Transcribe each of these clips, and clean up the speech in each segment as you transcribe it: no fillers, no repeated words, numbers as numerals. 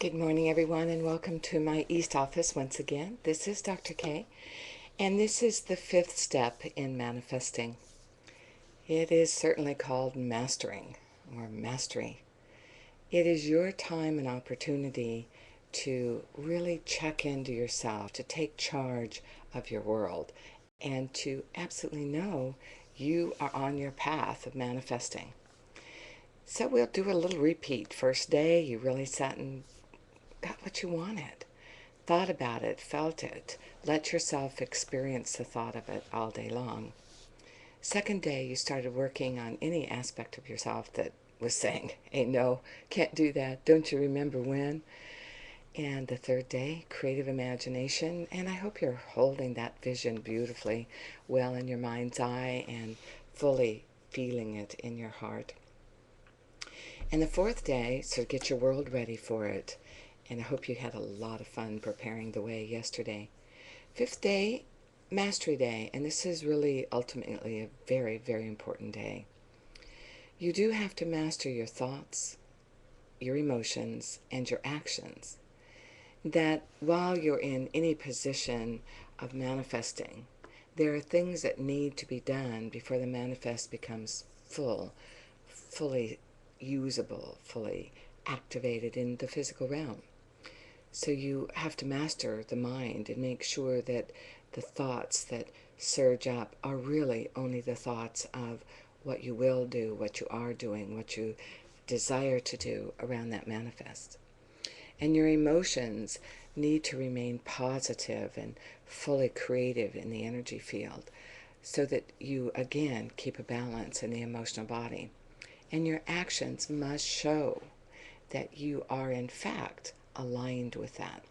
Good morning, everyone, and welcome to my East office once again. This is Dr. K, and this is the fifth step in manifesting. It is certainly called mastering or mastery. It is your time and opportunity to really check into yourself, to take charge of your world, and to absolutely know you are on your path of manifesting. So we'll do a little repeat. First day, you really sat and got what you wanted. Thought about it, felt it, let yourself experience the thought of it all day long. Second day, you started working on any aspect of yourself that was saying, hey, no, can't do that, don't you remember when? And the third day, creative imagination, and I hope you're holding that vision beautifully well in your mind's eye and fully feeling it in your heart. And the fourth day, so get your world ready for it. And I hope you had a lot of fun preparing the way yesterday. Fifth day, Mastery Day, and this is really ultimately a very, very important day. You do have to master your thoughts, your emotions, and your actions. That while you're in any position of manifesting, there are things that need to be done before the manifest becomes fully usable, fully activated in the physical realm. So you have to master the mind and make sure that the thoughts that surge up are really only the thoughts of what you will do, what you are doing, what you desire to do around that manifest. And your emotions need to remain positive and fully creative in the energy field so that you, again, keep a balance in the emotional body. And your actions must show that you are, in fact, aligned with that.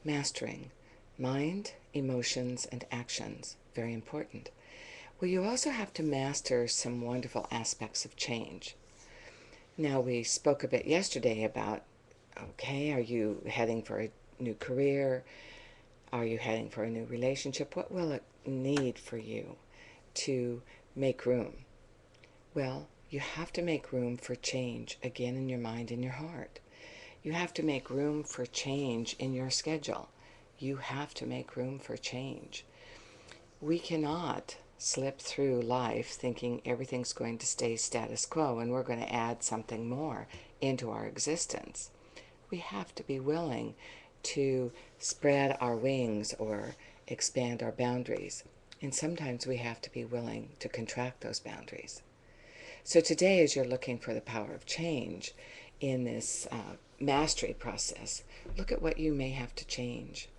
Mastering mind, emotions, and actions. Very important. Well, you also have to master some wonderful aspects of change. Now, we spoke a bit yesterday about, okay, are you heading for a new career? Are you heading for a new relationship? What will it need for you to make room? Well, you have to make room for change, again, in your mind and your heart. You have to make room for change in your schedule. You have to make room for change. We cannot slip through life thinking everything's going to stay status quo and we're going to add something more into our existence. We have to be willing to spread our wings or expand our boundaries. And sometimes we have to be willing to contract those boundaries. So today, as you're looking for the power of change in this mastery process, look at what you may have to change.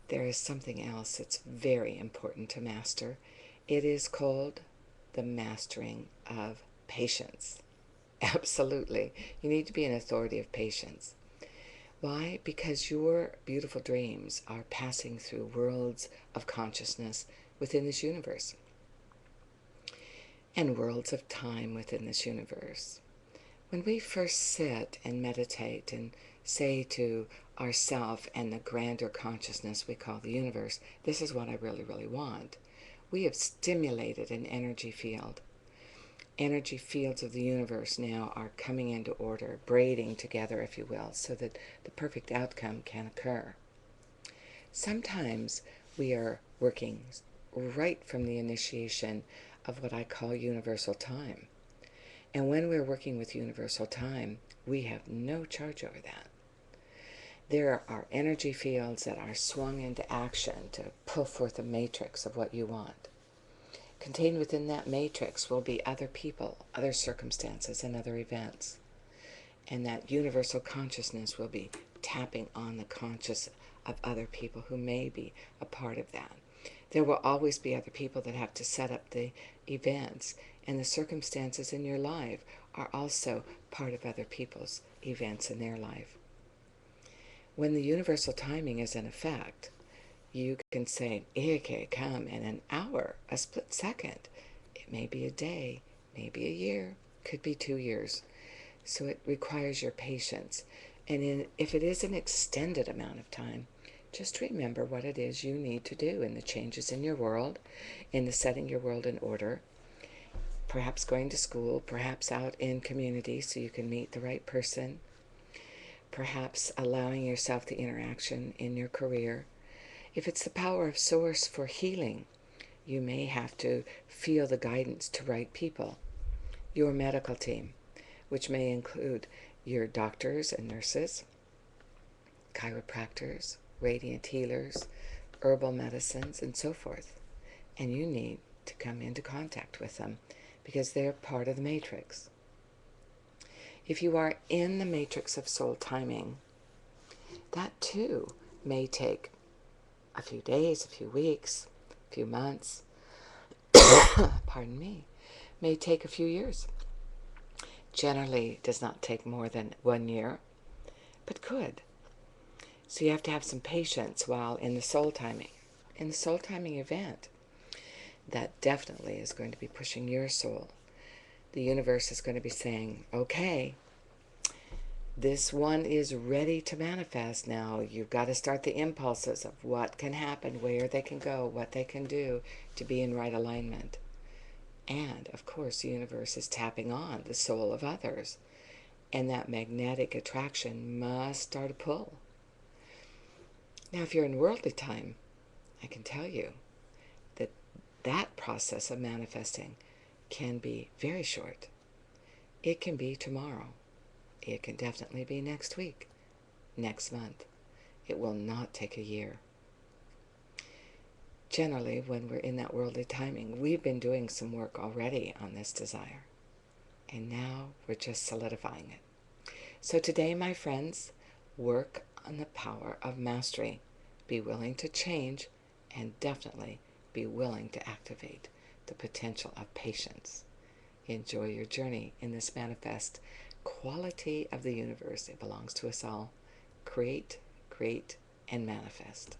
There is something else that's very important to master. It is called the mastering of patience. Absolutely. You need to be an authority of patience. Why? Because your beautiful dreams are passing through worlds of consciousness within this universe and worlds of time within this universe. When we first sit and meditate and say to ourself and the grander consciousness we call the universe, this is what I really, really want, we have stimulated an energy field. Energy fields of the universe now are coming into order, braiding together, if you will, so that the perfect outcome can occur. Sometimes we are working right from the initiation of what I call universal time. And when we're working with universal time, we have no charge over that. There are energy fields that are swung into action to pull forth a matrix of what you want. Contained within that matrix will be other people, other circumstances, and other events. And that universal consciousness will be tapping on the conscious of other people who may be a part of that. There will always be other people that have to set up the events, and the circumstances in your life are also part of other people's events in their life. When the universal timing is in effect, you can say, it can come in an hour, a split second. It may be a day, maybe a year, could be 2 years. So it requires your patience. And if it is an extended amount of time, just remember what it is you need to do in the changes in your world, in the setting your world in order. perhaps going to school, perhaps out in community so you can meet the right person, perhaps allowing yourself the interaction in your career. If it's the power of source for healing, you may have to feel the guidance to right people. Your medical team, which may include your doctors and nurses, chiropractors, radiant healers, herbal medicines, and so forth. And you need to come into contact with them because they're part of the matrix. If you are in the matrix of soul timing, that too may take a few days, a few weeks, a few months, pardon me, may take a few years. Generally does not take more than 1 year, but could. So you have to have some patience while in the soul timing. In the soul timing event, that definitely is going to be pushing your soul. The universe is going to be saying, okay, this one is ready to manifest now. You've got to start the impulses of what can happen, where they can go, what they can do to be in right alignment. And, of course, the universe is tapping on the soul of others. And that magnetic attraction must start a pull. Now, if you're in worldly time, I can tell you that that process of manifesting can be very short. It can be tomorrow. It can definitely be next week, next month. It will not take a year. Generally, when we're in that worldly timing, we've been doing some work already on this desire. And now we're just solidifying it. So today, my friends, work on the power of mastery. Be willing to change and definitely be willing to activate the potential of patience. Enjoy your journey in this manifest quality of the universe. It belongs to us all. Create, and manifest.